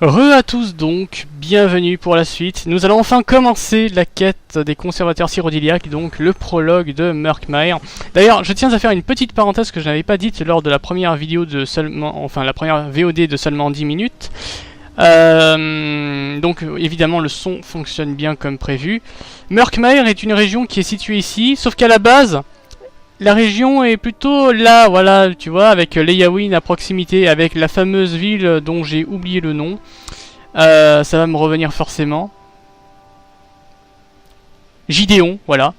Re à tous donc, bienvenue pour la suite. Nous allons enfin commencer la quête des conservateurs cyrodiiliaques, donc le prologue de Murkmire. D'ailleurs, je tiens à faire une petite parenthèse que je n'avais pas dite lors de la première vidéo de seulement, enfin la première VOD de seulement 10 minutes. Donc évidemment le son fonctionne bien comme prévu. Murkmire est une région qui est située ici, sauf qu'à la base, la région est plutôt là, voilà, tu vois, avec Leyawiin à proximité, avec la fameuse ville dont j'ai oublié le nom. Ça va me revenir forcément. Gideon, voilà.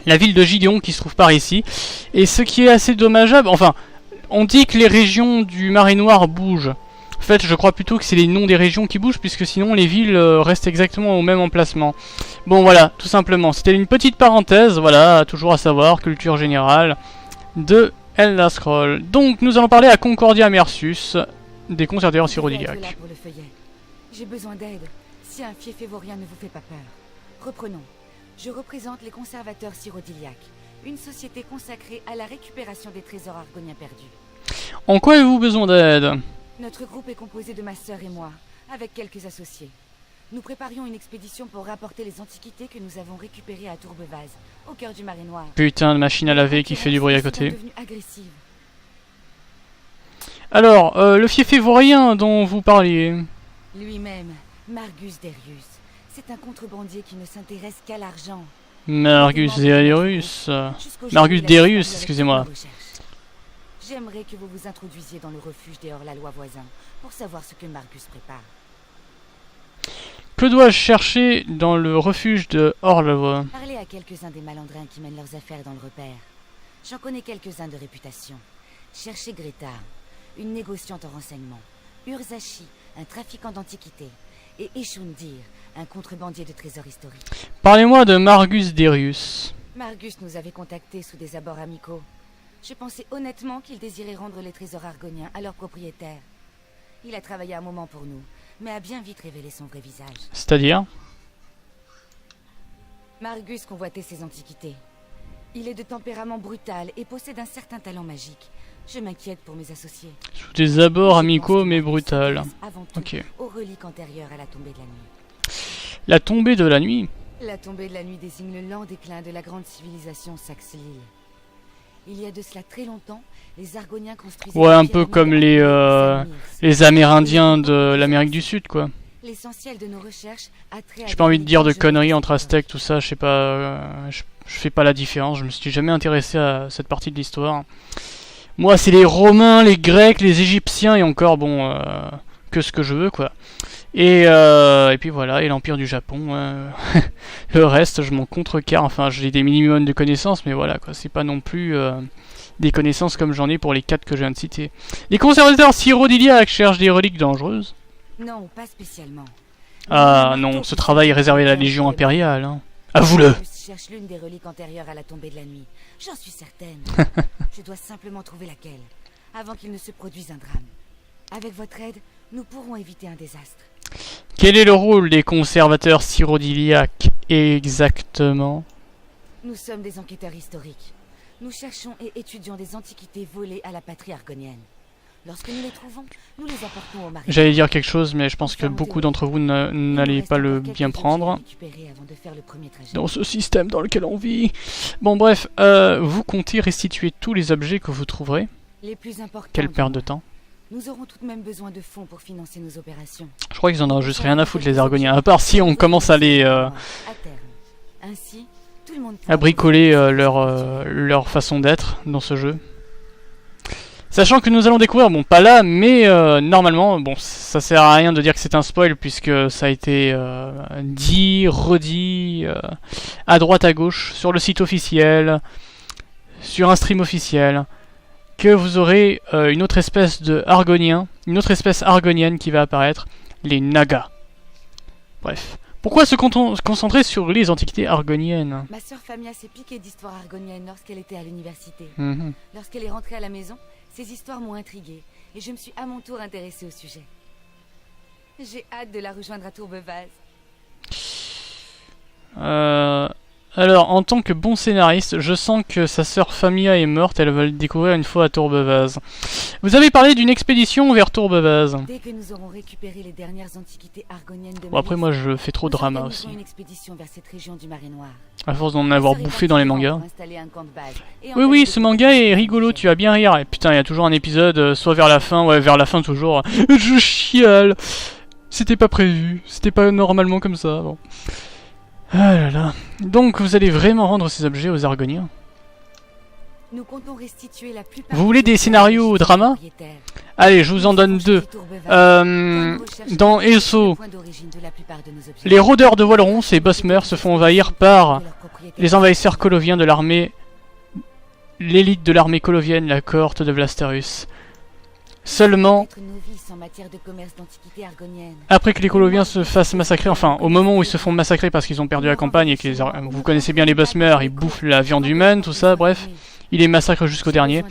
La ville de Gideon qui se trouve par ici. Et ce qui est assez dommageable, enfin, on dit que les régions du Marais Noir bougent. En fait, je crois plutôt que c'est les noms des régions qui bougent, puisque sinon les villes restent exactement au même emplacement. Bon, voilà, tout simplement. C'était une petite parenthèse, voilà, toujours à savoir, culture générale de Elder Scrolls. Donc, nous allons parler à Concordia Mersus, des conservateurs cyrodiiliaques. J'ai besoin d'aide, si un fiefévorien ne vous fait pas peur. Reprenons. Je représente les conservateurs cyrodiiliaques, une société consacrée à la récupération des trésors argoniens perdus. En quoi avez-vous besoin d'aide ? Notre groupe est composé de ma sœur et moi, avec quelques associés. Nous préparions une expédition pour rapporter les antiquités que nous avons récupérées à Tourbevaz, au cœur du Marais Noir. Putain de machine à laver qui fait du bruit à côté. Agressive. Alors, le fiefévorien dont vous parliez. Lui-même, Margus Derius. C'est un contrebandier qui ne s'intéresse qu'à l'argent. Margus Derius. Margus Derius, excusez-moi. J'aimerais que vous vous introduisiez dans le refuge des hors-la-loi voisins pour savoir ce que Margus prépare. Que dois-je chercher dans le refuge de hors-la-loi ? Parlez à quelques-uns des malandrins qui mènent leurs affaires dans le repère. J'en connais quelques-uns de réputation. Cherchez Greta, une négociante en renseignements. Urzashi, un trafiquant d'antiquités. Et Eshundir, un contrebandier de trésors historiques. Parlez-moi de Margus Derius. Margus nous avait contactés sous des abords amicaux. Je pensais honnêtement qu'il désirait rendre les trésors argoniens à leurs propriétaires. Il a travaillé un moment pour nous, mais a bien vite révélé son vrai visage. C'est-à-dire ? Margus convoitait ses antiquités. Il est de tempérament brutal et possède un certain talent magique. Je m'inquiète pour mes associés. Sous des abords amicaux mais brutals. Avant tout, ok. aux reliques antérieures à la tombée de la nuit. La tombée de la nuit ? La tombée de la nuit désigne le lent déclin de la grande civilisation Saxlil. Il y a de cela très longtemps, les Argoniens construisaient... Ouais, un peu comme les Amérindiens de l'Amérique du Sud, quoi. L'essentiel de nos recherches a trait à... J'ai pas envie de dire de conneries entre Aztèques, tout ça, je sais pas... je fais pas la différence, je me suis jamais intéressé à cette partie de l'histoire. Moi, c'est les Romains, les Grecs, les Égyptiens, et encore, bon... que ce que je veux, quoi. Et puis voilà, et l'Empire du Japon. Le reste, je m'en contrecarre. Enfin, j'ai des minimums de connaissances, mais voilà, quoi. C'est pas non plus des connaissances comme j'en ai pour les 4 que je viens de citer. Les conservateurs cyrodiiliaques cherchent des reliques dangereuses. Non, pas spécialement. Ah non, ce travail est réservé à la Légion impériale. Hein. Avouez-le. Je cherche l'une des reliques antérieures à la tombée de la nuit. J'en suis certaine. Je dois simplement trouver laquelle, avant qu'il ne se produise un drame. Avec votre aide, nous pourrons éviter un désastre. Quel est le rôle des conservateurs cyrodiiliaques exactement? Nous sommes des enquêteurs historiques. Nous cherchons et étudions des antiquités volées à la patrie argonienne. Lorsque nous les trouvons, nous les apportons au Marais. J'allais dire quelque chose, mais je pense que beaucoup d'entre vous n'allez pas le bien prendre. Dans ce système dans lequel on vit. Bon bref, vous comptez restituer tous les objets que vous trouverez. Les plus importants. Quelle perte de temps. Nous aurons tout de même besoin de fonds pour financer nos opérations. Je crois qu'ils en ont juste rien à foutre les Argoniens, à part si on commence à les... Ainsi, tout le monde à bricoler leur façon d'être dans ce jeu. Sachant que nous allons découvrir, bon pas là, mais normalement, bon ça sert à rien de dire que c'est un spoil puisque ça a été dit, redit, à droite à gauche, sur le site officiel, sur un stream officiel, que vous aurez une autre espèce de argonien, une autre espèce argonienne qui va apparaître, les Nagas. Bref. Pourquoi se concentrer sur les antiquités argoniennes? Ma sœur Famia s'est piquée d'histoire argonienne lorsqu'elle était à l'université. Lorsqu'elle est rentrée à la maison, ces histoires m'ont intriguée, et je me suis à mon tour intéressée au sujet. J'ai hâte de la rejoindre à Tourbevaz. Alors, en tant que bon scénariste, je sens que sa sœur Famia est morte, elle va le découvrir une fois à Tourbevaz. Vous avez parlé d'une expédition vers Tourbevaz. Dès que nous aurons récupéré les dernières antiquités argoniennes de Bon, après, moi, je fais trop de nous drama organiserons aussi. une expédition vers cette région du Marais Noir. À force d'en avoir Vous bouffé dans les serez mangas. pour installer un camp de base et Oui, entamer ce des manga est contacts rigolo, tu avec vas bien rire. Et putain, il y a toujours un épisode, soit vers la fin, ouais, vers la fin toujours. Je chiale. C'était pas prévu, c'était pas normalement comme ça. Bon. Ah là là. Donc, vous allez vraiment rendre ces objets aux Argoniens? Nous comptons restituer la plupart Vous voulez des scénarios drama? Allez, je vous en donne deux. Dans ESO, les rôdeurs de Voileron, ces Bosmer, se font envahir par les envahisseurs coloviens de l'armée, l'élite de l'armée colovienne, la cohorte de Vlasterus. Seulement, après que les coloviens se fassent massacrer, enfin, au moment où ils se font massacrer parce qu'ils ont perdu la campagne et que vous connaissez bien les Bosmer, ils bouffent la viande humaine, tout ça, bref, ils les massacrent jusqu'au dernier.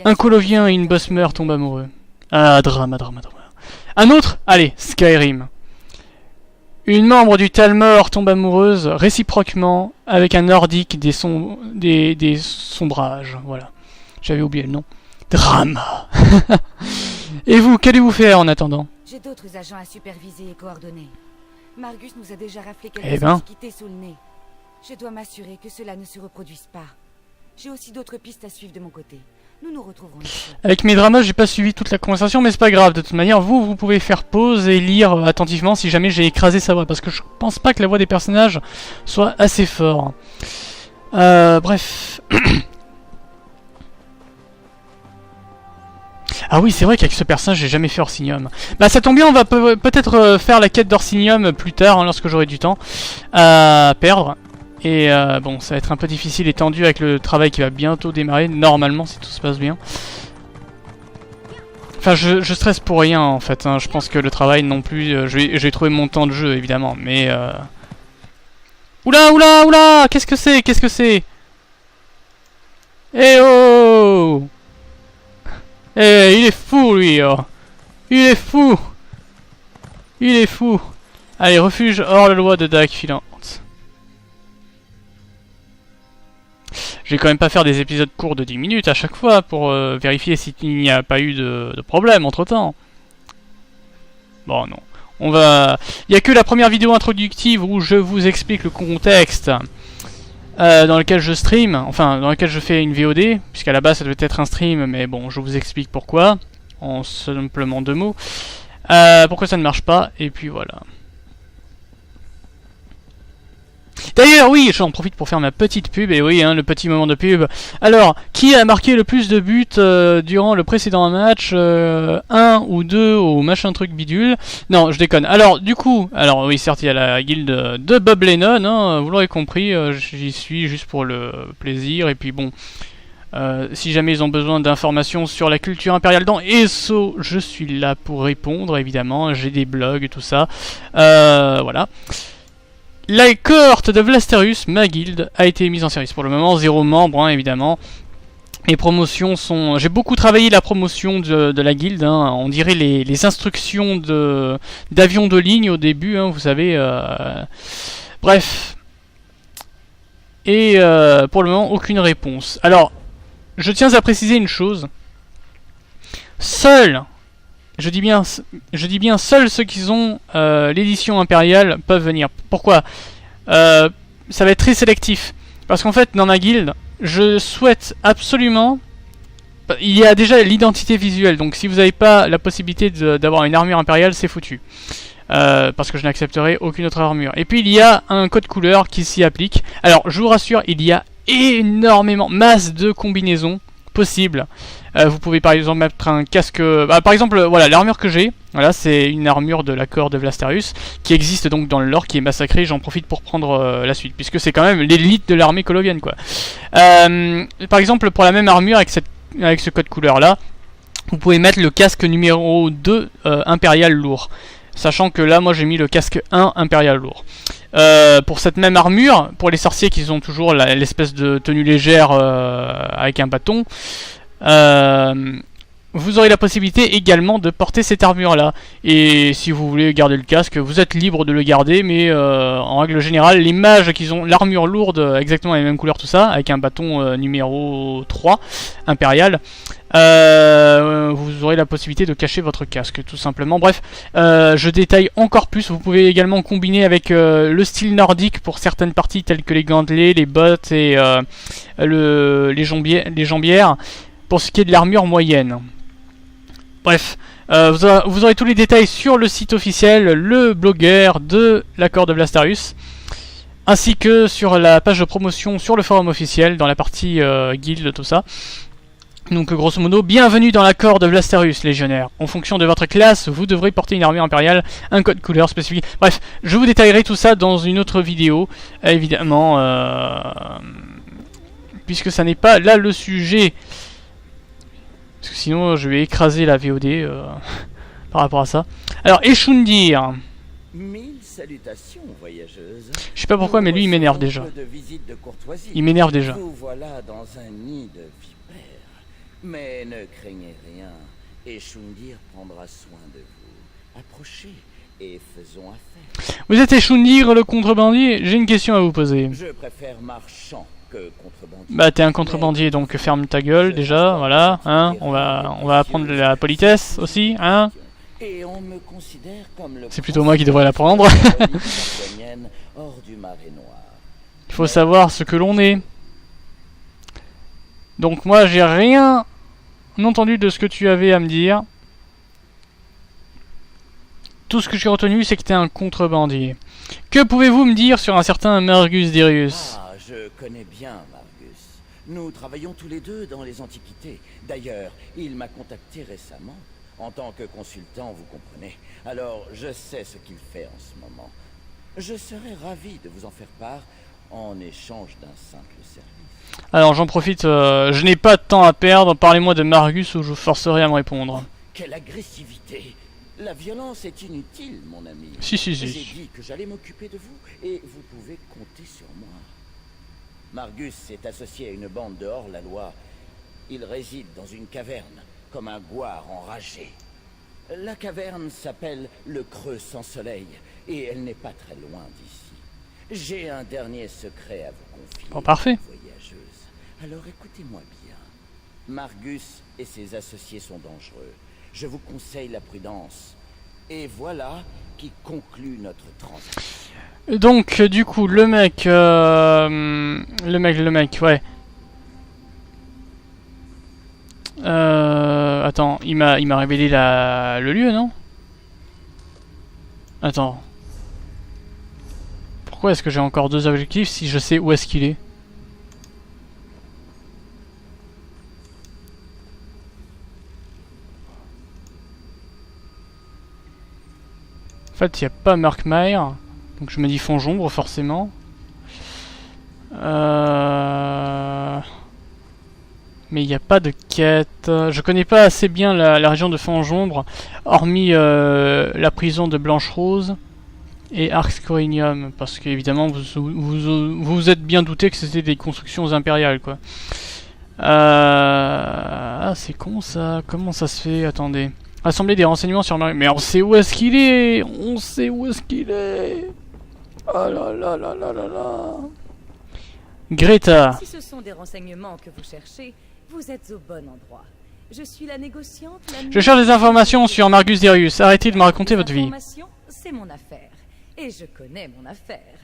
Un colovien et une Bosmer tombent amoureux. Ah, drama, drama, drama. Un autre? Allez, Skyrim. Une membre du Talmor tombe amoureuse réciproquement avec un nordique des sombrages. Voilà. J'avais oublié le nom. Drama. Et vous, qu'allez-vous faire en attendant? J'ai d'autres agents à superviser et coordonner. Margus nous a déjà raflé Eh quelques ben. antiquités sous le nez. Je dois m'assurer que cela ne se reproduise pas. J'ai aussi d'autres pistes à suivre de mon côté. Nous nous retrouverons ici. Avec mes dramas, j'ai pas suivi toute la conversation, mais c'est pas grave. De toute manière, vous pouvez faire pause et lire attentivement si jamais j'ai écrasé sa voix, parce que je pense pas que la voix des personnages soit assez fort. Bref. Ah oui, c'est vrai qu'avec ce personnage, j'ai jamais fait Orsinium. Bah ça tombe bien, on va peut-être faire la quête d'Orsinium plus tard, hein, lorsque j'aurai du temps à perdre. Et bon, ça va être un peu difficile et tendu avec le travail qui va bientôt démarrer, normalement, si tout se passe bien. Enfin, je stresse pour rien, en fait. Hein. Je pense que le travail non plus... je vais trouver mon temps de jeu, évidemment, mais... Oula, oula, oula! Qu'est-ce que c'est? Qu'est-ce que c'est? Eh oh! Eh, il est fou, lui! Oh. Il est fou! Il est fou! Allez, refuge hors la loi de Dak filante. Je vais quand même pas faire des épisodes courts de 10 minutes à chaque fois pour vérifier s'il n'y a pas eu de problème entre temps. Bon, non. On va... Il n'y a que la première vidéo introductive où je vous explique le contexte dans lequel je stream, enfin dans lequel je fais une VOD, puisqu'à la base ça devait être un stream, mais bon, je vous explique pourquoi, en simplement 2 mots. Pourquoi ça ne marche pas, et puis voilà. D'ailleurs, oui, j'en profite pour faire ma petite pub, et oui, hein, le petit moment de pub. Alors, qui a marqué le plus de buts durant le précédent match 1 ou 2 ou machin truc bidule? Non, je déconne. Alors, du coup, alors oui, certes, il y a la guilde de Bob Lennon, hein, vous l'aurez compris, j'y suis juste pour le plaisir, et puis bon... si jamais ils ont besoin d'informations sur la culture impériale dans ESO, je suis là pour répondre, évidemment, j'ai des blogs et tout ça. Voilà. La cohorte de Vlasterus, ma guilde, a été mise en service. Pour le moment, 0 membre, hein, évidemment. Les promotions sont... J'ai beaucoup travaillé la promotion de la guilde, hein. On dirait les instructions d'avions de ligne au début, hein, vous savez. Bref. Et pour le moment, aucune réponse. Alors, je tiens à préciser une chose. Seuls... Je dis bien seuls ceux qui ont l'édition impériale peuvent venir. Pourquoi? Ça va être très sélectif. Parce qu'en fait, dans ma guilde, je souhaite absolument... Il y a déjà l'identité visuelle. Donc si vous n'avez pas la possibilité d'avoir une armure impériale, c'est foutu. Parce que je n'accepterai aucune autre armure. Et puis il y a un code couleur qui s'y applique. Alors, je vous rassure, il y a énormément, masse de combinaisons possibles. Vous pouvez par exemple mettre un casque... par exemple, voilà, l'armure que j'ai, voilà, c'est une armure de la cohorte de Vlasterus, qui existe donc dans le lore, qui est massacrée. J'en profite pour prendre la suite, puisque c'est quand même l'élite de l'armée colovienne, quoi. Par exemple, pour la même armure, avec ce code couleur là, vous pouvez mettre le casque numéro 2 impérial lourd. Sachant que là, moi j'ai mis le casque 1 impérial lourd. Pour cette même armure, pour les sorciers qui ont toujours l'espèce de tenue légère avec un bâton, vous aurez la possibilité également de porter cette armure là. Et si vous voulez garder le casque, vous êtes libre de le garder, mais en règle générale, les mages qui ont l'armure lourde, exactement les mêmes couleurs, tout ça, avec un bâton numéro 3, impérial, vous aurez la possibilité de cacher votre casque, tout simplement. Bref, je détaille encore plus. Vous pouvez également combiner avec le style nordique pour certaines parties, telles que les gantelets, les bottes et les jambières, pour ce qui est de l'armure moyenne. Bref, vous aurez tous les détails sur le site officiel, le blogueur de l'accord de Blastarius, ainsi que sur la page de promotion sur le forum officiel, dans la partie guild, tout ça. Donc grosso modo, bienvenue dans l'accord de Blastarius, légionnaire. En fonction de votre classe, vous devrez porter une armure impériale, un code couleur spécifique. Bref, je vous détaillerai tout ça dans une autre vidéo, évidemment, puisque ça n'est pas là le sujet. Parce que sinon je vais écraser la VOD par rapport à ça. Alors, Eshundir. Mille salutations, voyageuse. Je sais pas pourquoi, mais lui il m'énerve déjà. Il m'énerve déjà. Vous voilà dans un nid de vipères. Mais ne craignez rien. Eshundir prendra soin de vous. Approchez et faisons affaire. Vous êtes Eshundir, le contrebandier? J'ai une question à vous poser. Je préfère marchand que contrebandier. Bah t'es un contrebandier, donc ferme ta gueule déjà, voilà, hein. On va apprendre la politesse aussi, hein. Et on me considère comme le C'est plutôt moi qui devrais l'apprendre. hors du marais noir. Il faut savoir ce que l'on est. Donc moi j'ai rien entendu de ce que tu avais à me dire. Tout ce que j'ai retenu, c'est que t'es un contrebandier. Que pouvez-vous me dire sur un certain Margus Darius? Ah, je connais bien Margus. Nous travaillons tous les deux dans les antiquités. D'ailleurs, il m'a contacté récemment. En tant que consultant, vous comprenez. Alors, je sais ce qu'il fait en ce moment. Je serais ravi de vous en faire part en échange d'un simple service. Alors j'en profite, je n'ai pas de temps à perdre. Parlez-moi de Margus ou je vous forcerai à me répondre. Quelle agressivité! La violence est inutile, mon ami. Si. J'ai dit que j'allais m'occuper de vous, et vous pouvez compter sur moi. Margus s'est associé à une bande de hors-la-loi. Il réside dans une caverne, comme un gouard enragé. La caverne s'appelle le Creux sans soleil, et elle n'est pas très loin d'ici. J'ai un dernier secret à vous confier, bon, parfait. voyageuse. Alors écoutez-moi bien. Margus et ses associés sont dangereux. Je vous conseille la prudence. Et voilà qui conclut notre transaction. Donc du coup le mec, ouais. Attends, il m'a révélé le lieu, non? Attends. Pourquoi est-ce que j'ai encore 2 objectifs si je sais où est-ce qu'il est? En fait, il n'y a pas Murkmire, donc je me dis Fonjombre forcément. Mais il n'y a pas de quête. Je connais pas assez bien la région de Fonjombre, hormis la prison de Blanche-Rose et Arx-Corinium, parce qu'évidemment vous êtes bien douté que c'était des constructions impériales, quoi. Ah, c'est con ça. Comment ça se fait? Attendez. Rassembler des renseignements sur Marie. Mais on sait où est-ce qu'il est. On sait où est-ce qu'il est. Oh là là là là là là. Greta. Si ce sont des renseignements que vous cherchez, vous êtes au bon endroit. Je suis la négociante. Je cherche des informations sur Margus Darius. Arrêtez de me raconter votre vie. C'est mon affaire. Et je connais mon affaire.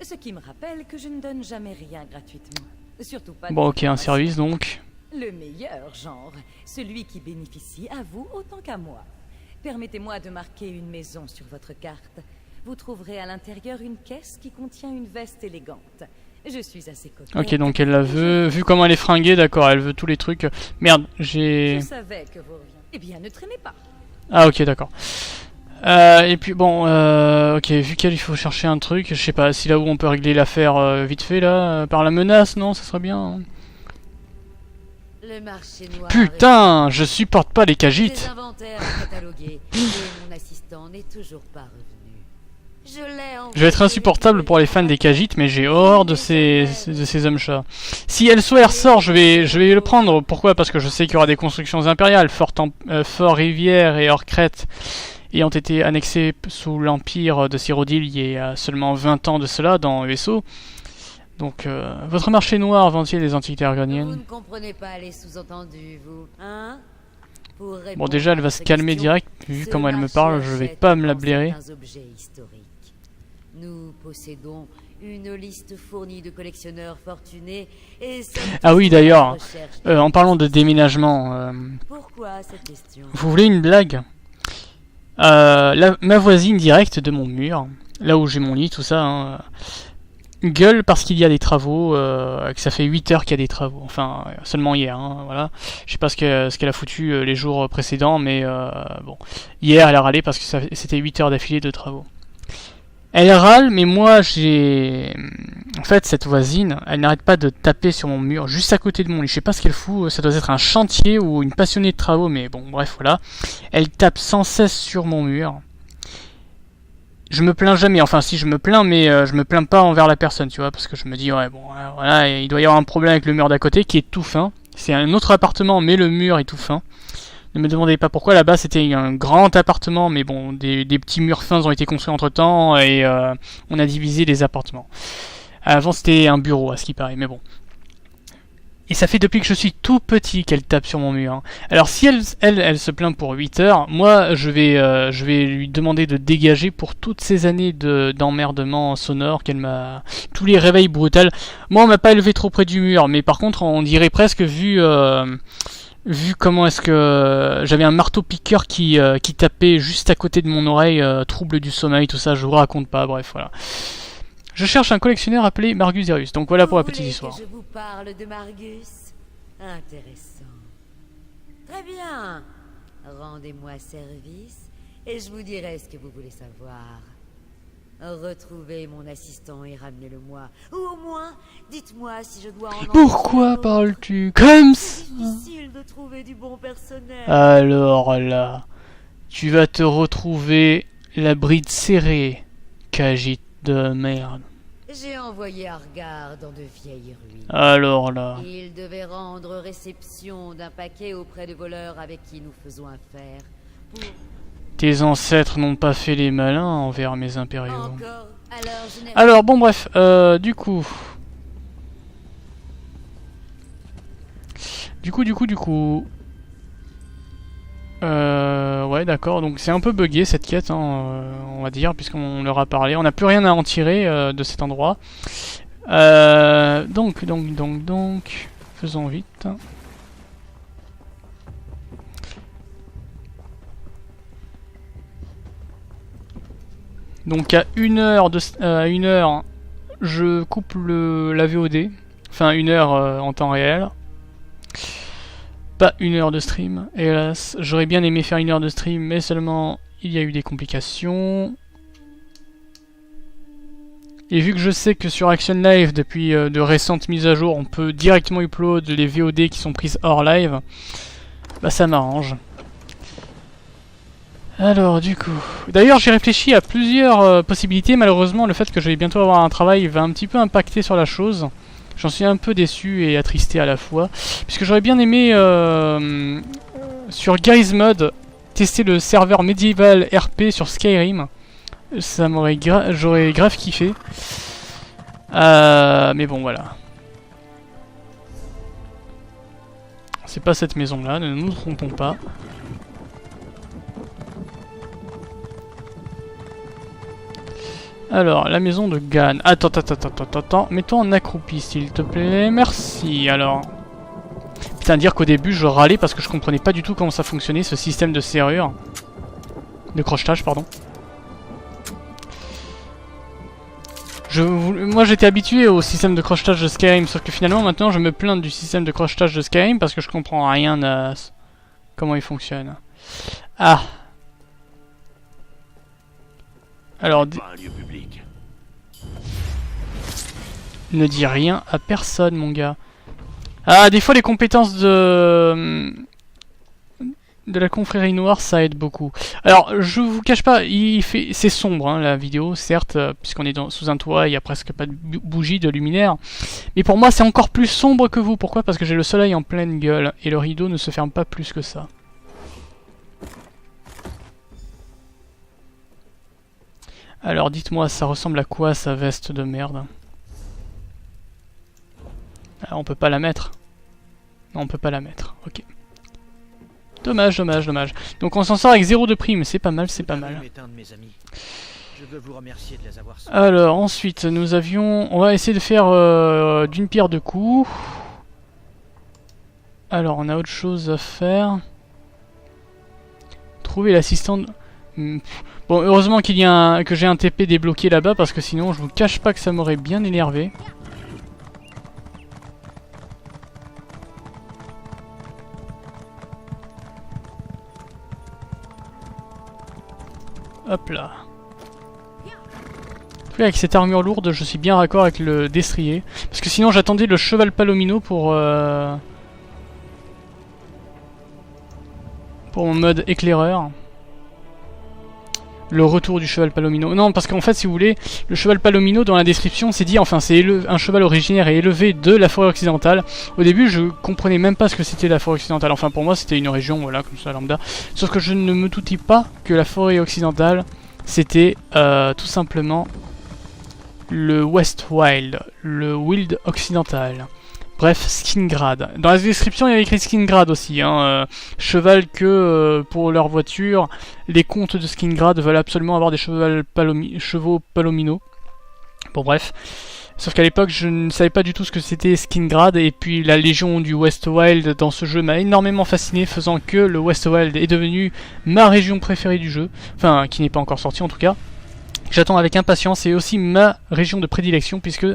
Ce qui me rappelle que je ne donne jamais rien gratuitement. Surtout pas. Bon, ok, un service donc. Le meilleur genre, celui qui bénéficie à vous autant qu'à moi. Permettez-moi de marquer une maison sur votre carte. Vous trouverez à l'intérieur une caisse qui contient une veste élégante. Je suis assez coquette. Ok, donc elle la veut. Vu comment elle est fringuée, d'accord, elle veut tous les trucs. Merde, j'ai... Je savais que vous reviendrez. Eh bien, ne traînez pas. Ah, ok, d'accord. Et puis bon, ok, vu qu'il faut chercher un truc, je sais pas si là où on peut régler l'affaire vite fait là, par la menace, non, ça serait bien. Hein. Le marché noir. Putain, je supporte pas les Des cagites. inventaires catalogués et mon assistant n'est toujours pas revenu. Je vais être insupportable pour les fans des Khajiits, mais j'ai horreur de ces hommes-chats. Si Elsewhere ressort, je vais le prendre. Pourquoi? Parce que je sais qu'il y aura des constructions impériales. Fort Rivière et Orcrête ayant été annexés sous l'empire de Cyrodiil il y a seulement 20 ans de cela dans ESO. Donc, votre marché noir vend-il des antiquités Vous argoniennes? ne comprenez pas les sous-entendus, vous, hein? Bon, déjà, elle va se calmer direct, vu comment elle me parle, je vais pas me la blairer. Nous possédons une liste fournie de collectionneurs fortunés et Ah oui, d'ailleurs, en parlant de déménagement, pourquoi cette question? vous voulez une blague? Ma voisine directe de mon mur, là où j'ai mon lit, tout ça, hein, gueule parce qu'il y a des travaux, que ça fait 8 heures qu'il y a des travaux, enfin seulement hier, hein, voilà. Je sais pas ce qu'elle a foutu les jours précédents, mais bon, hier elle a râlé parce que c'était 8 heures d'affilée de travaux. Elle râle, mais moi en fait, cette voisine, elle n'arrête pas de taper sur mon mur, juste à côté de mon lit. Je sais pas ce qu'elle fout, ça doit être un chantier ou une passionnée de travaux, mais bon, bref, voilà. Elle tape sans cesse sur mon mur. Je me plains jamais, enfin si je me plains, mais je me plains pas envers la personne, tu vois, parce que je me dis, ouais, bon, voilà, il doit y avoir un problème avec le mur d'à côté qui est tout fin. C'est un autre appartement, mais le mur est tout fin. Ne me demandez pas pourquoi, là-bas c'était un grand appartement, mais bon, des petits murs fins ont été construits entre temps, et on a divisé les appartements. Avant c'était un bureau, à ce qui paraît, mais bon. Et ça fait depuis que je suis tout petit qu'elle tape sur mon mur. Alors si elle se plaint pour 8 heures, moi je vais lui demander de dégager pour toutes ces années d'emmerdement sonore qu'elle m'a... Tous les réveils brutaux. Moi on m'a pas élevé trop près du mur, mais par contre on dirait presque vu comment est-ce que j'avais un marteau piqueur qui tapait juste à côté de mon oreille, trouble du sommeil, tout ça, je vous raconte pas, bref, voilà. Je cherche un collectionneur appelé Margus Zerius, donc voilà pour la petite histoire. Que je vous parle de Margus? Intéressant. Très bien. Rendez-moi service et je vous dirai ce que vous voulez savoir. Retrouvez mon assistant et ramenez-le-moi. Ou au moins, dites-moi si je dois en... Pourquoi parles-tu comme ça? C'est difficile de trouver du bon personnel. Alors là, tu vas te retrouver la bride serrée, Khajiit de merde. J'ai envoyé Argar dans de vieilles ruines. Alors là... Il devait rendre réception d'un paquet auprès de voleurs avec qui nous faisons affaire. Tes ancêtres n'ont pas fait les malins envers mes impériaux. Encore. Alors bon bref, du coup... Ouais d'accord, donc c'est un peu buggé cette quête, hein, on va dire, puisqu'on leur a parlé. On n'a plus rien à en tirer de cet endroit. Donc, faisons vite. Donc à 1 heure, je coupe la VOD, enfin 1 heure en temps réel. Pas 1 heure de stream, hélas. J'aurais bien aimé faire 1 heure de stream, mais seulement il y a eu des complications. Et vu que je sais que sur Action Live, depuis de récentes mises à jour, on peut directement upload les VOD qui sont prises hors live, bah ça m'arrange. Alors du coup... D'ailleurs j'ai réfléchi à plusieurs possibilités, malheureusement le fait que je vais bientôt avoir un travail va un petit peu impacter sur la chose. J'en suis un peu déçu et attristé à la fois, puisque j'aurais bien aimé sur Garry's Mod tester le serveur médiéval RP sur Skyrim. Ça m'aurait j'aurais grave kiffé. Mais bon voilà. C'est pas cette maison là, ne nous trompons pas. Alors, la maison de Gan. Attends. Mets-toi en accroupi, s'il te plaît. Merci, alors. Putain, dire qu'au début, je râlais parce que je comprenais pas du tout comment ça fonctionnait, ce système de serrure. De crochetage, pardon. Moi, j'étais habitué au système de crochetage de Skyrim, sauf que finalement, maintenant, je me plains du système de crochetage de Skyrim parce que je comprends rien à comment il fonctionne. Ah. Alors, ne dis rien à personne, mon gars. Ah, des fois les compétences de de la confrérie noire, ça aide beaucoup. Alors, je vous cache pas, c'est sombre hein, la vidéo, certes, puisqu'on est sous un toit, il y a presque pas de bougie, de luminaire. Mais pour moi, c'est encore plus sombre que vous. Pourquoi? Parce que j'ai le soleil en pleine gueule et le rideau ne se ferme pas plus que ça. Alors, dites-moi, ça ressemble à quoi sa veste de merde? Ah, on peut pas la mettre. Non, on peut pas la mettre. Ok. Dommage, dommage, dommage. Donc on s'en sort avec 0 de prime, c'est pas mal, c'est pas mal. Alors ensuite, nous avions... On va essayer de faire d'une pierre deux coups. Alors on a autre chose à faire. Trouver l'assistant... Bon, heureusement qu'il y a que j'ai un TP débloqué là-bas, parce que sinon je vous cache pas que ça m'aurait bien énervé. Hop là. Avec cette armure lourde, je suis bien raccord avec le destrier. Parce que sinon j'attendais le cheval palomino pour mon mode éclaireur. Le retour du cheval palomino. Non, parce qu'en fait, si vous voulez, le cheval palomino, dans la description, c'est dit, enfin, c'est un cheval originaire et élevé de la forêt occidentale. Au début, je comprenais même pas ce que c'était la forêt occidentale. Enfin, pour moi, c'était une région, voilà, comme ça, lambda. Sauf que je ne me doutais pas que la forêt occidentale, c'était tout simplement le West Wild, le Wild occidental. Bref, Skingrad. Dans la description, il y avait écrit Skingrad aussi. Hein, cheval que, pour leur voiture, les comtes de Skingrad veulent absolument avoir des chevaux palomino. Bon, bref. Sauf qu'à l'époque, je ne savais pas du tout ce que c'était Skingrad. Et puis, la légion du West Wild dans ce jeu m'a énormément fasciné, faisant que le West Wild est devenu ma région préférée du jeu. Enfin, qui n'est pas encore sortie en tout cas. J'attends avec impatience, et aussi ma région de prédilection, puisque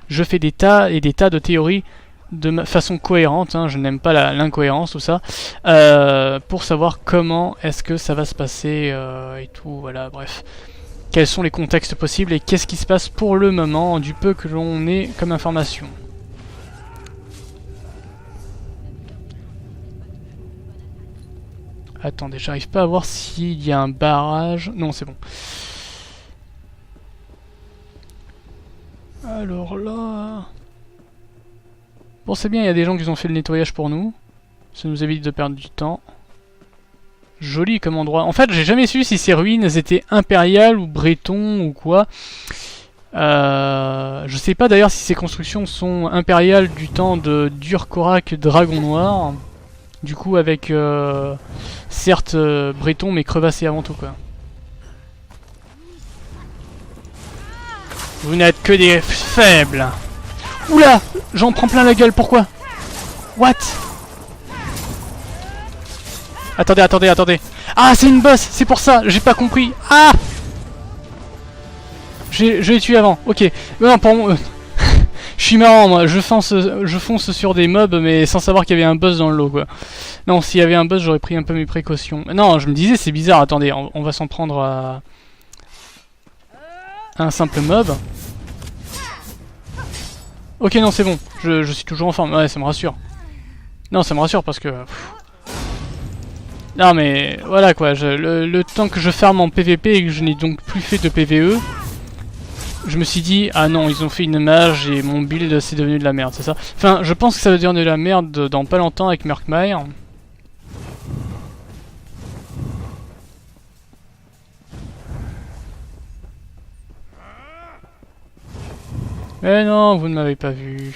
je fais des tas et des tas de théories de façon cohérente, hein, je n'aime pas l'incohérence, tout ça, pour savoir comment est-ce que ça va se passer et tout, voilà, bref. Quels sont les contextes possibles et qu'est-ce qui se passe pour le moment, du peu que l'on ait comme information. Attendez, j'arrive pas à voir s'il y a un barrage. Non, c'est bon. Alors là... Bon, c'est bien, il y a des gens qui ont fait le nettoyage pour nous. Ça nous évite de perdre du temps. Joli comme endroit. En fait, j'ai jamais su si ces ruines étaient impériales ou bretons ou quoi. Je sais pas d'ailleurs si ces constructions sont impériales du temps de Durkorak Dragon Noir. Du coup, avec certes breton, mais crevassé avant tout, quoi. Vous n'êtes que des faibles. Oula, j'en prends plein la gueule, pourquoi? What? Attendez, attendez, attendez. Ah, c'est une boss, c'est pour ça, j'ai pas compris. Ah! Je l'ai tué avant, ok. Non, pour moi... je suis marrant, moi, je fonce sur des mobs, mais sans savoir qu'il y avait un boss dans le lot, quoi. Non, s'il y avait un boss, j'aurais pris un peu mes précautions. Non, je me disais, c'est bizarre, attendez, on va s'en prendre à un simple mob. Ok, non, c'est bon, je suis toujours en forme, ouais, ça me rassure. Non, ça me rassure parce que... Non, mais voilà quoi, le temps que je ferme en PVP et que je n'ai donc plus fait de PVE, je me suis dit, ah non, ils ont fait une mage et mon build c'est devenu de la merde, c'est ça? Enfin, je pense que ça va devenir de la merde dans pas longtemps avec Murkmire. Eh non, vous ne m'avez pas vu.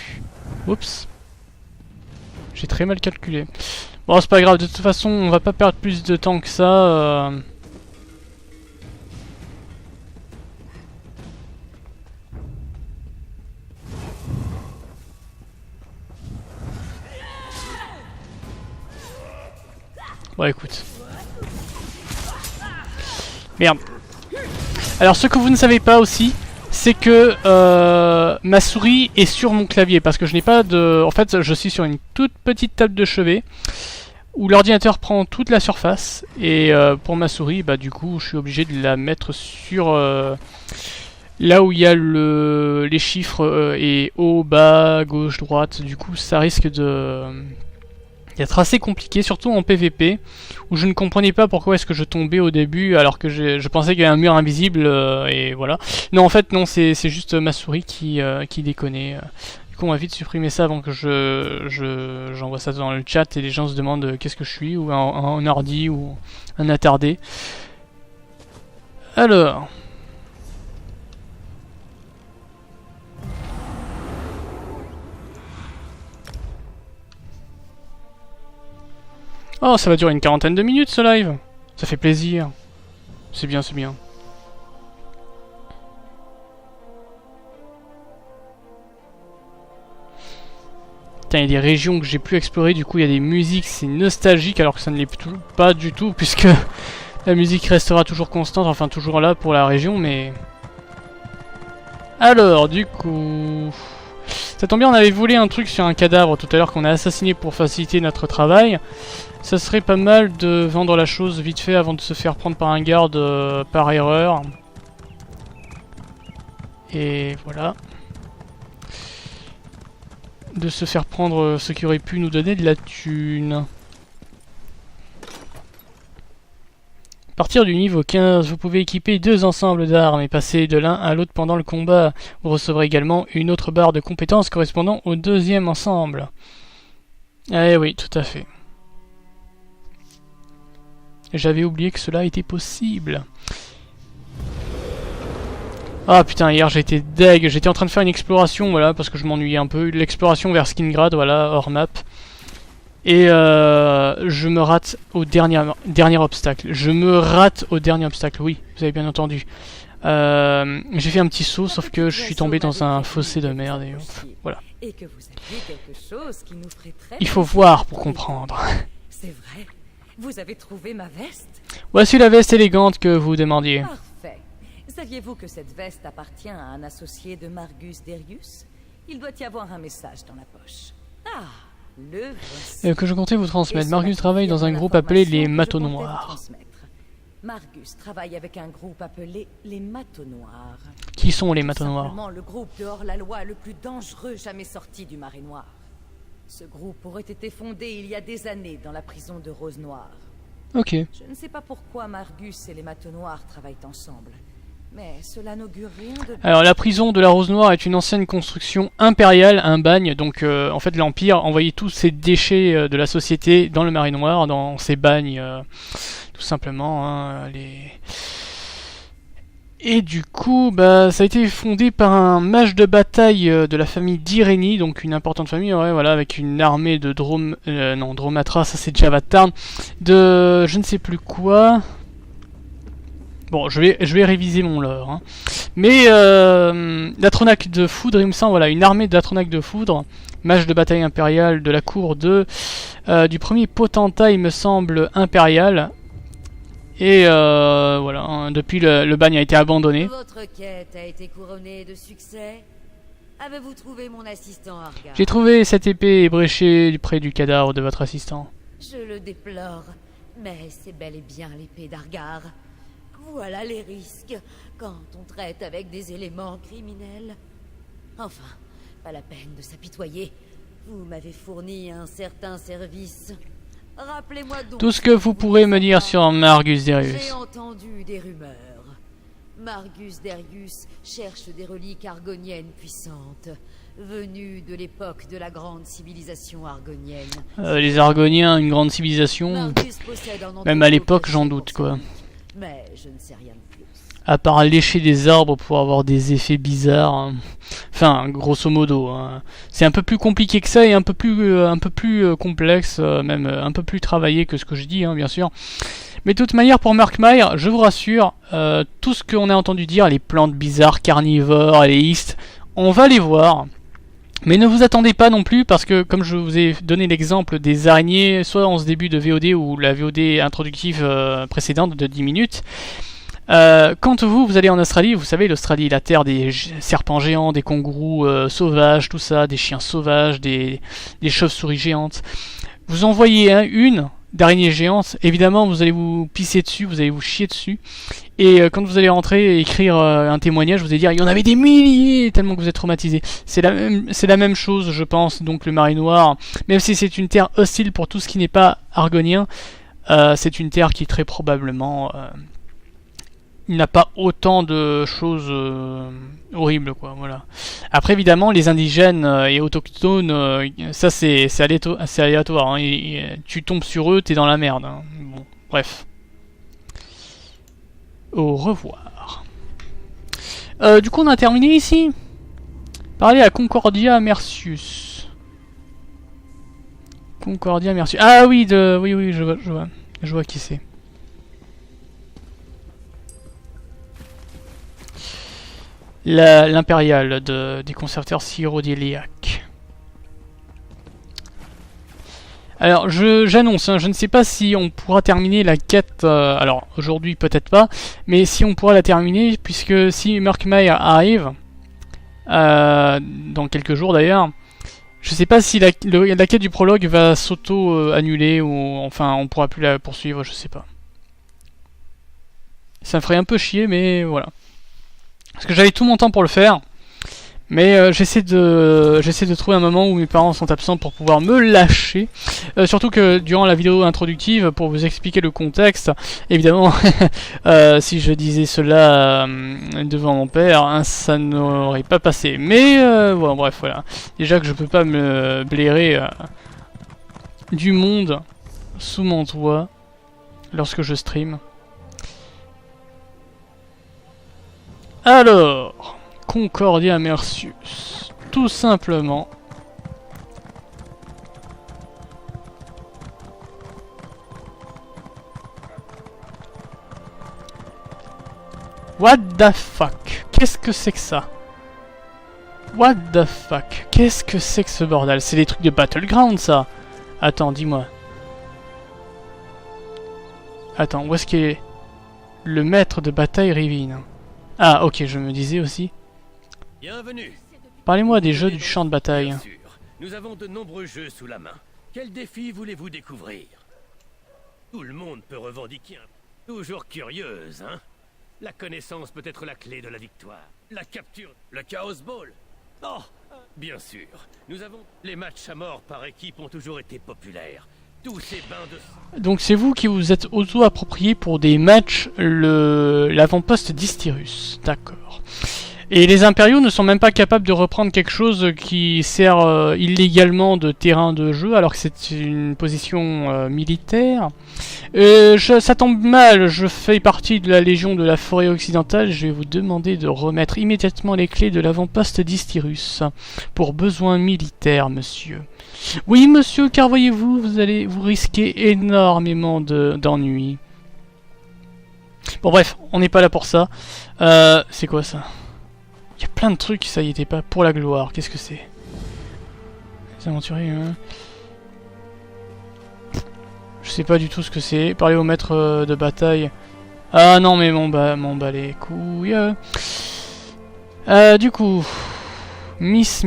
Oups. J'ai très mal calculé. Bon, c'est pas grave, de toute façon, on va pas perdre plus de temps que ça. Bon, écoute. Merde. Alors, ce que vous ne savez pas aussi, c'est que ma souris est sur mon clavier parce que je n'ai pas de... En fait, je suis sur une toute petite table de chevet où l'ordinateur prend toute la surface et pour ma souris, bah du coup, je suis obligé de la mettre sur là où il y a les chiffres et haut, bas, gauche, droite. Du coup, ça risque de... Il être assez compliqué, surtout en PVP, où je ne comprenais pas pourquoi est-ce que je tombais au début alors que je pensais qu'il y avait un mur invisible et voilà. Non, en fait non, c'est juste ma souris qui déconnait. Du coup on va vite supprimer ça avant que j'envoie ça dans le chat et les gens se demandent qu'est-ce que je suis, ou un ordi ou un attardé. Alors... Oh, ça va durer une quarantaine de minutes ce live. Ça fait plaisir. C'est bien, c'est bien. Putain, il y a des régions que j'ai pu explorer, du coup il y a des musiques, c'est nostalgique alors que ça ne l'est pas du tout, puisque la musique restera toujours constante, enfin toujours là pour la région, mais... Alors, du coup... Ça tombe bien, on avait volé un truc sur un cadavre tout à l'heure qu'on a assassiné pour faciliter notre travail. Ça serait pas mal de vendre la chose vite fait avant de se faire prendre par un garde par erreur. Et voilà. De se faire prendre ce qui aurait pu nous donner de la thune. À partir du niveau 15, vous pouvez équiper 2 ensembles d'armes et passer de l'un à l'autre pendant le combat. Vous recevrez également une autre barre de compétences correspondant au 2e ensemble. Eh oui, tout à fait. J'avais oublié que cela était possible. Ah putain, hier j'étais deg, j'étais en train de faire une exploration, voilà, parce que je m'ennuyais un peu. L'exploration vers Skingrad, voilà, hors map. Et je me rate au dernier obstacle. Je me rate au dernier obstacle, oui, vous avez bien entendu. J'ai fait un petit saut, sauf que je suis tombé dans un fossé de merde et voilà. Il faut voir pour comprendre. C'est vrai. Vous avez trouvé ma veste? Voici la veste élégante que vous demandiez. Parfait. Saviez-vous que cette veste appartient à un associé de Margus Darius? Il doit y avoir un message dans la poche. Ah, le voici. Que je comptais vous transmettre. Margus travaille dans un groupe appelé les Matos Noirs. Margus travaille avec un groupe appelé les Matos Noirs. Qui sont les Matos Noirs? Simplement le groupe de hors-la-loi le plus dangereux jamais sorti du Marais Noir. Ce groupe aurait été fondé il y a des années dans la prison de Rose Noire. Ok. Je ne sais pas pourquoi Margus et les Matos Noirs travaillent ensemble, mais cela n'augure rien de... Alors la prison de la Rose Noire est une ancienne construction impériale, un bagne, donc en fait l'Empire envoyait tous ces déchets de la société dans le Marais Noir, dans ces bagnes, tout simplement, hein, Et du coup, bah, ça a été fondé par un mage de bataille de la famille d'Irénie, donc une importante famille, ouais, voilà, avec une armée de Dromatra, ça c'est Javatarn, de je ne sais plus quoi. Bon, je vais réviser mon lore, hein. Mais d'Atronac de Foudre, il me semble, voilà, une armée d'Atronac de Foudre, mage de bataille impérial de la cour du premier potentat, il me semble, impérial. Et voilà, hein, depuis le bagne a été abandonné. Votre quête a été couronnée de succès. Avez-vous trouvé mon assistant Argar? J'ai trouvé cette épée ébréchée près du cadavre de votre assistant. Je le déplore, mais c'est bel et bien l'épée d'Argar. Voilà les risques quand on traite avec des éléments criminels. Enfin, pas la peine de s'apitoyer. Vous m'avez fourni un certain service. Rappelez-moi donc... Tout ce que vous pourrez me dire sur Margus Darius. J'ai entendu des rumeurs. Margus Darius cherche des reliques argoniennes puissantes, venues de l'époque de la grande civilisation argonienne. Les Argoniens, une grande civilisation. Margus possède un Même à l'époque, antidote j'en doute, quoi. Mais je ne sais rien de plus. À part lécher des arbres pour avoir des effets bizarres. Hein. Enfin, grosso modo. Hein. C'est un peu plus compliqué que ça et un peu plus complexe, même un peu plus travaillé que ce que je dis, hein, bien sûr. Mais de toute manière, pour Murkmire, je vous rassure, tout ce qu'on a entendu dire, les plantes bizarres, carnivores, les istes, on va les voir. Mais ne vous attendez pas non plus, parce que comme je vous ai donné l'exemple des araignées, soit en ce début de VOD ou la VOD introductive précédente de 10 minutes, quand vous allez en Australie, vous savez, l'Australie, la terre des serpents géants, des kangourous sauvages, tout ça, des chiens sauvages, des chauves-souris géantes. Vous en voyez une, d'araignées géantes, évidemment vous allez vous pisser dessus, vous allez vous chier dessus. Et quand vous allez rentrer et écrire un témoignage, vous allez dire il y en avait des milliers tellement que vous êtes traumatisé. C'est la même chose, je pense. Donc le Marais Noir, même si c'est une terre hostile pour tout ce qui n'est pas argonien, c'est une terre qui très probablement il n'a pas autant de choses horribles, quoi. Voilà. Après évidemment les indigènes et autochtones, ça c'est aléatoire. Hein. Tu tombes sur eux, t'es dans la merde. Hein. Bon, bref. Au revoir. Du coup on a terminé ici. Parler à Concordia Mercius. Concordia Mercius. Ah oui, oui, je vois qui c'est. L'impériale des conservateurs syrodéliaques. Alors j'annonce, hein, je ne sais pas si on pourra terminer la quête, alors aujourd'hui peut-être pas, mais si on pourra la terminer, puisque si Murkmire arrive, dans quelques jours d'ailleurs, je sais pas si la quête du prologue va s'auto-annuler, ou enfin on pourra plus la poursuivre, je sais pas. Ça me ferait un peu chier, mais voilà. Parce que j'avais tout mon temps pour le faire, mais j'essaie de trouver un moment où mes parents sont absents pour pouvoir me lâcher. Surtout que durant la vidéo introductive, pour vous expliquer le contexte, évidemment, si je disais cela devant mon père, hein, ça n'aurait pas passé. Mais bon, bref, voilà. Déjà que je peux pas me blairer du monde sous mon toit lorsque je stream. Alors, Concordia Mercius, tout simplement. What the fuck? Qu'est-ce que c'est que ça? What the fuck? Qu'est-ce que c'est que ce bordel? C'est des trucs de Battleground, ça? Attends, dis-moi. Attends, où est-ce qu'il est? Le maître de bataille Rivine. Ah, ok, je me disais aussi. Bienvenue. Parlez-moi des jeux du champ de bataille. Bien sûr. Nous avons de nombreux jeux sous la main. Quel défi voulez-vous découvrir? Tout le monde peut revendiquer un... Toujours curieuse, hein? La connaissance peut être la clé de la victoire. La capture... Le Chaos Ball. Oh, bien sûr. Nous avons... Les matchs à mort par équipe ont toujours été populaires. Tous ces bains de... Donc c'est vous qui vous êtes auto-approprié pour des matchs l'avant-poste d'Istyrus. D'accord. Et les impériaux ne sont même pas capables de reprendre quelque chose qui sert illégalement de terrain de jeu, alors que c'est une position militaire. Ça tombe mal, je fais partie de la Légion de la Forêt Occidentale, je vais vous demander de remettre immédiatement les clés de l'avant-poste d'Istyrus. Pour besoins militaires, monsieur. Oui, monsieur, car voyez-vous, vous risquez énormément d'ennuis. Bon bref, on n'est pas là pour ça. C'est quoi ça? Il y a plein de trucs, ça y était pas. Pour la gloire, qu'est-ce que c'est? Les aventuriers, hein. Je sais pas du tout ce que c'est. Parler au maître de bataille. Ah non, mais m'en bat les couilles. Du coup... Miss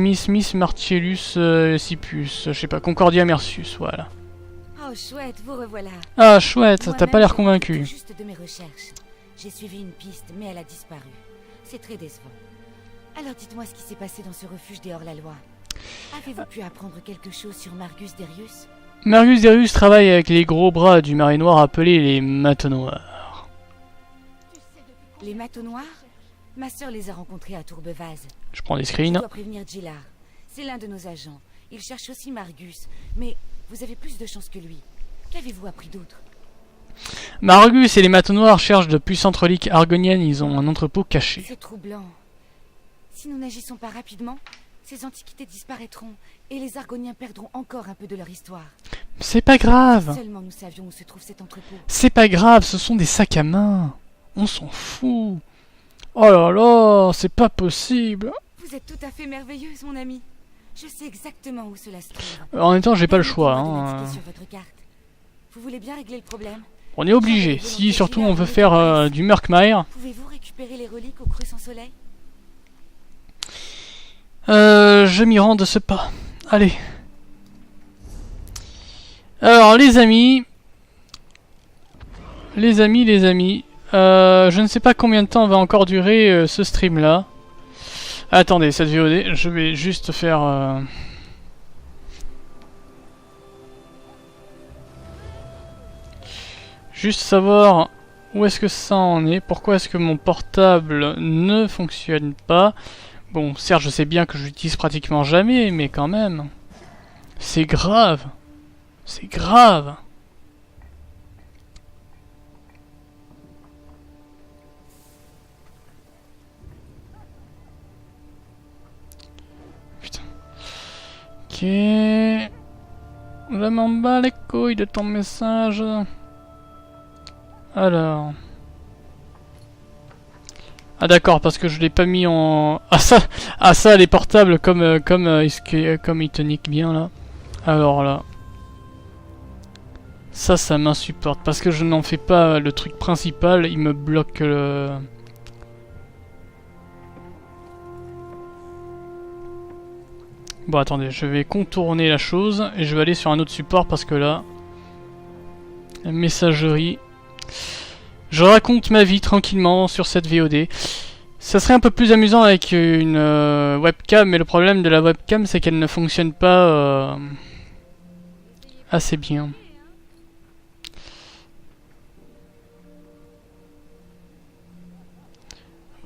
Marcellus Sipus, je sais pas, Concordia Mercius, voilà. Oh chouette, vous revoilà. Ah chouette, t'as pas l'air convaincu. Juste de mes recherches. J'ai suivi une piste, mais elle a disparu. C'est très décevant. Alors dites-moi ce qui s'est passé dans ce refuge des hors-la-loi. Avez-vous pu apprendre quelque chose sur Margus Darius? Margus Darius travaille avec les gros bras du Marais Noir appelés les Matos Noirs. Les Matos Noirs? Ma sœur les a rencontrés à Tourbevaz. Je prends des Je screens. dois prévenir Gillard. C'est l'un de nos agents. Il cherche aussi Margus. Mais vous avez plus de chance que lui. Qu'avez-vous appris d'autre? Margus et les Matos Noirs cherchent de puissantes reliques argoniennes, ils ont un entrepôt caché. C'est troublant. Si nous n'agissons pas rapidement, ces antiquités disparaîtront et les Argoniens perdront encore un peu de leur histoire. C'est pas grave. Seulement nous savions où se trouve cet entrepôt. C'est pas grave, ce sont des sacs à main. On s'en fout. Oh là là, c'est pas possible. Vous êtes tout à fait merveilleuse, mon ami. Je sais exactement où cela se trouve. En même temps, j'ai pas le choix. Permettez-moi de Hein. l'indiquer sur votre carte. Vous voulez bien régler le problème? On est obligé. Si surtout on veut faire du Murkmire. Pouvez-vous récupérer les reliques au creux sans soleil? Je m'y rends de ce pas. Allez. Alors les amis, les amis, je ne sais pas combien de temps va encore durer ce stream là. Attendez, cette VOD, je vais juste faire... Juste savoir où est-ce que ça en est, pourquoi est-ce que mon portable ne fonctionne pas. Bon, certes, je sais bien que je l'utilise pratiquement jamais, mais quand même. C'est grave. C'est grave. Putain. Ok. Je m'en bats les couilles de ton message. Alors... Ah d'accord, parce que je l'ai pas mis en... Ah ça les portables comme il te nique bien là. Alors là... Ça m'insupporte, parce que je n'en fais pas le truc principal, il me bloque le... Bon attendez, je vais contourner la chose, et je vais aller sur un autre support, parce que là... Messagerie... Je raconte ma vie tranquillement sur cette VOD. Ça serait un peu plus amusant avec une webcam, mais le problème de la webcam c'est qu'elle ne fonctionne pas assez bien.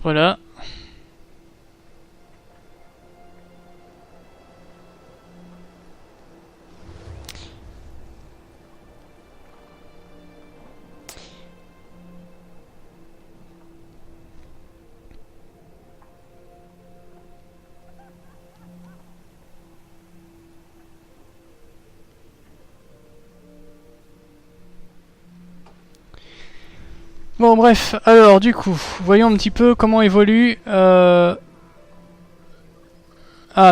Voilà. Bon bref, alors du coup, voyons un petit peu comment évolue... Ah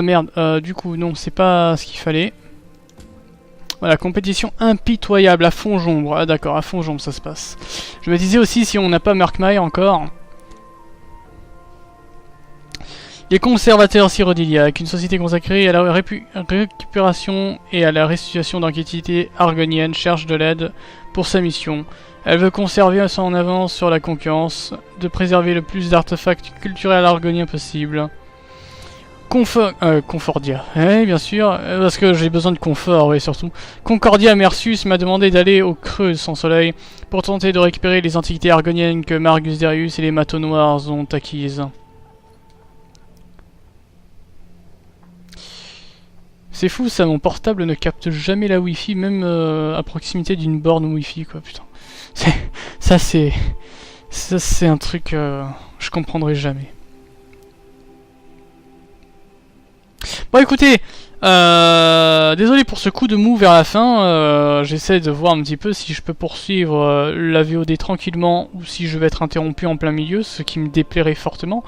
merde, du coup non, c'est pas ce qu'il fallait. Voilà, compétition impitoyable à Fonjombre. Ah d'accord, à Fonjombre ça se passe. Je me disais aussi si on n'a pas Murkmire encore. Les conservateurs Cyrodiiliaques, une société consacrée à la récupération et à la restitution d'antiquités argoniennes, cherche de l'aide pour sa mission. Elle veut conserver son avance sur la concurrence, de préserver le plus d'artefacts culturels argoniens possible. Concordia, oui bien sûr, parce que j'ai besoin de confort, oui surtout. Concordia Mersus m'a demandé d'aller au creux de son soleil pour tenter de récupérer les antiquités argoniennes que Margus Darius et les Matos Noirs ont acquises. C'est fou ça, mon portable ne capte jamais la Wi-Fi, même à proximité d'une borne Wi-Fi quoi, putain. Ça c'est un truc je comprendrai jamais. Bon écoutez, désolé pour ce coup de mou vers la fin, j'essaie de voir un petit peu si je peux poursuivre la VOD tranquillement ou si je vais être interrompu en plein milieu, ce qui me déplairait fortement.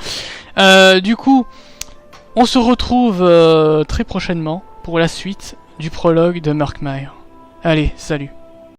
Du coup, on se retrouve très prochainement pour la suite du prologue de Murkmire. Allez, salut.